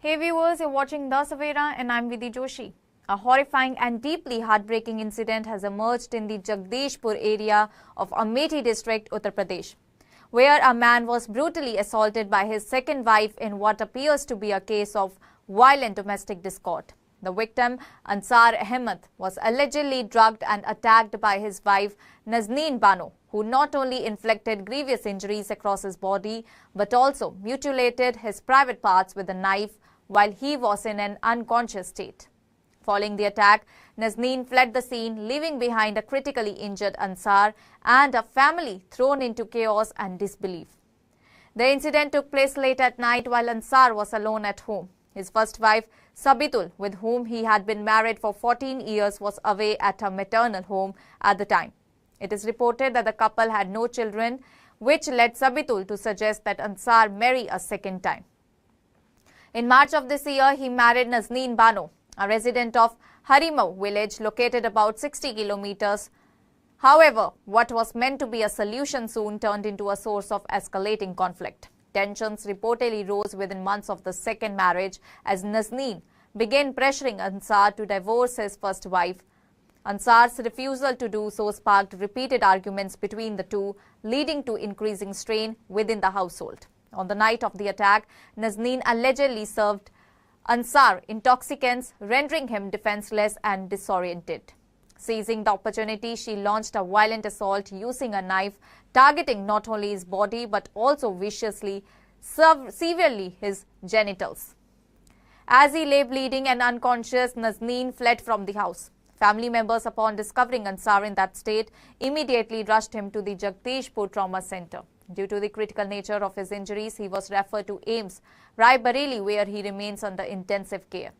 Hey viewers, you're watching The Savera and I'm Vidhi Joshi. A horrifying and deeply heartbreaking incident has emerged in the Jagdishpur area of Amethi district, Uttar Pradesh, where a man was brutally assaulted by his second wife in what appears to be a case of violent domestic discord. The victim, Ansar Ahmed, was allegedly drugged and attacked by his wife Nazneen Bano, who not only inflicted grievous injuries across his body but also mutilated his private parts with a knife while he was in an unconscious state. Following the attack, Nazneen fled the scene, leaving behind a critically injured Ansar and a family thrown into chaos and disbelief. The incident took place late at night while Ansar was alone at home. His first wife, Sabitul, with whom he had been married for 14 years, was away at her maternal home at the time. It is reported that the couple had no children, which led Sabitul to suggest that Ansar marry a second time. In March of this year, he married Nazneen Bano, a resident of Harimau village located about 60 kilometers. However, what was meant to be a solution soon turned into a source of escalating conflict. Tensions reportedly rose within months of the second marriage as Nazneen began pressuring Ansar to divorce his first wife. Ansar's refusal to do so sparked repeated arguments between the two, leading to increasing strain within the household. On the night of the attack, Nazneen allegedly served Ansar intoxicants, rendering him defenseless and disoriented. Seizing the opportunity, she launched a violent assault using a knife, targeting not only his body but also viciously, severely his genitals. As he lay bleeding and unconscious, Nazneen fled from the house. Family members, upon discovering Ansar in that state, immediately rushed him to the Jagdishpur Trauma Center. Due to the critical nature of his injuries, he was referred to AIIMS, Rai Bareilly, where he remains under intensive care.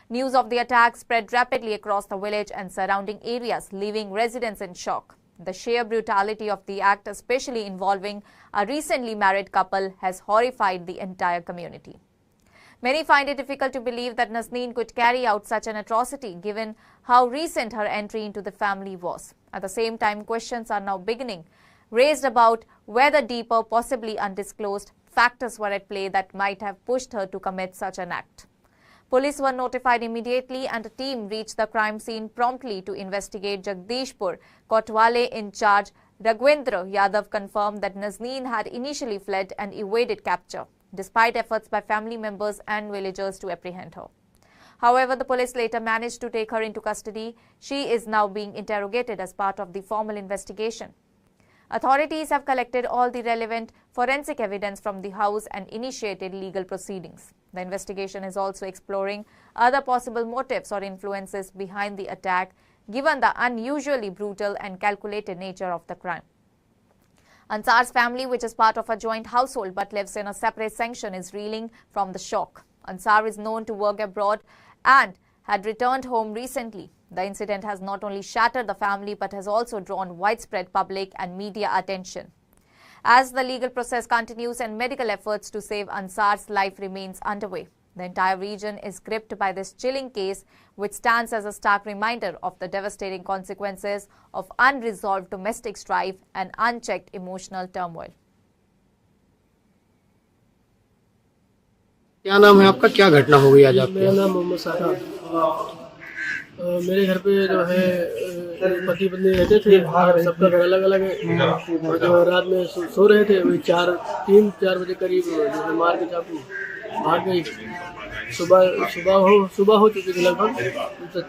News of the attack spread rapidly across the village and surrounding areas, leaving residents in shock. The sheer brutality of the act, especially involving a recently married couple, has horrified the entire community. Many find it difficult to believe that Nazneen could carry out such an atrocity, given how recent her entry into the family was. At the same time, questions are now beginning raised about whether deeper, possibly undisclosed, factors were at play that might have pushed her to commit such an act. Police were notified immediately and a team reached the crime scene promptly to investigate. Jagdishpur Kotwale in charge Raghvendra Yadav confirmed that Nazneen had initially fled and evaded capture, despite efforts by family members and villagers to apprehend her. However, the police later managed to take her into custody. She is now being interrogated as part of the formal investigation. Authorities have collected all the relevant forensic evidence from the house and initiated legal proceedings. The investigation is also exploring other possible motives or influences behind the attack, given the unusually brutal and calculated nature of the crime. Ansar's family, which is part of a joint household but lives in a separate section, is reeling from the shock. Ansar is known to work abroad and had returned home recently. The incident has not only shattered the family but has also drawn widespread public and media attention. As the legal process continues and medical efforts to save Ansar's life remains underway, the entire region is gripped by this chilling case, which stands as a stark reminder of the devastating consequences of unresolved domestic strife and unchecked emotional turmoil. क्या नाम है आपका? क्या घटना हो गई आज आपके? मेरा नाम मोहम्मद सारा। मेरे घर पे जो है पति पत्नी रहते थे, सबका घर अलग अलग है। और जो रात में सो रहे थे, वही 3-4 बजे करीब जो मार के चाकू भाग गई। सुबह हो चुकी थी लगभग।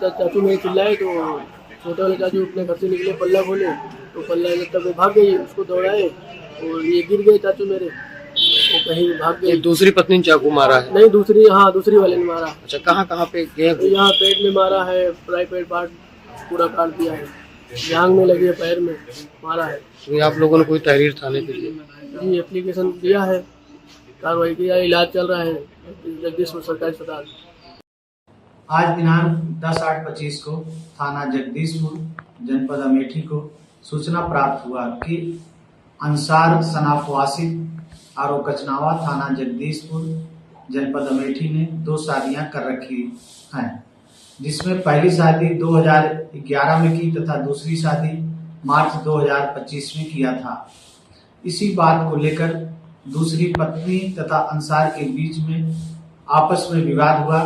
चाचू मेरे चिल्लाए तो छोटे वाले चाचू अपने घर से निकले, पल्ला खोले तो पल्ला तब वो भाग गई। उसको दौड़ाए और ये गिर गए चाचू मेरे, वो कहीं भाग गई। दूसरी पत्नी ने चाकू मारा है? नहीं, दूसरी वाले ने मारा। अच्छा, कहाँ पे गए? यहाँ पेट में मारा है, प्राइवेट पार्ट पूरा काट दिया है, जांग में लगी है, पैर में मारा है। तो आप लोगों ने कोई तहरीर थाने के लिए? जी, एप्लीकेशन दिया है, कार्रवाई किया, इलाज चल रहा है जगदीशपुर सरकारी अस्पताल। आज दिनांक 10/8/25 को थाना जगदीशपुर जनपद अमेठी को सूचना प्राप्त हुआ कि अंसार सनाफवासी आरो कचनावा थाना जगदीशपुर जनपद अमेठी ने 2 शादियां कर रखी हैं, जिसमें पहली शादी 2011 में की तथा दूसरी शादी मार्च 2025 में किया था। इसी बात को लेकर दूसरी पत्नी तथा अंसार के बीच में आपस में विवाद हुआ।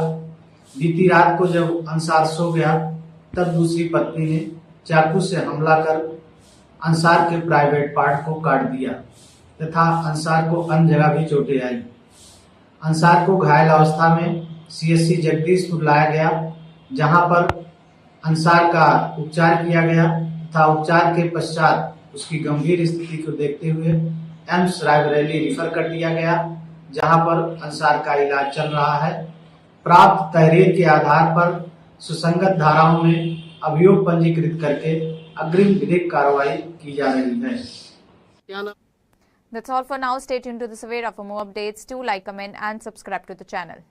बीती रात को जब अंसार सो गया तब दूसरी पत्नी ने चाकू से हमला कर अंसार के प्राइवेट पार्ट को काट दिया तथा अंसार को अन्य जगह भी चोटें आई। अंसार को घायल अवस्था में CSC जगदीशपुर लाया गया, जहां पर अंसार का उपचार किया गया तथा उपचार के पश्चात उसकी गंभीर स्थिति को देखते हुए एम्स रायबरेली रिफर कर दिया गया, जहां पर अंसार का इलाज चल रहा है। प्राप्त तहरीर के आधार पर सुसंगत धाराओं में अभियोग पंजीकृत करके अग्रिम विधिक कार्रवाई की जा रही है। क्या नाम? That's all for now. Stay tuned to the Savera for more updates. Do like, comment and subscribe to the channel.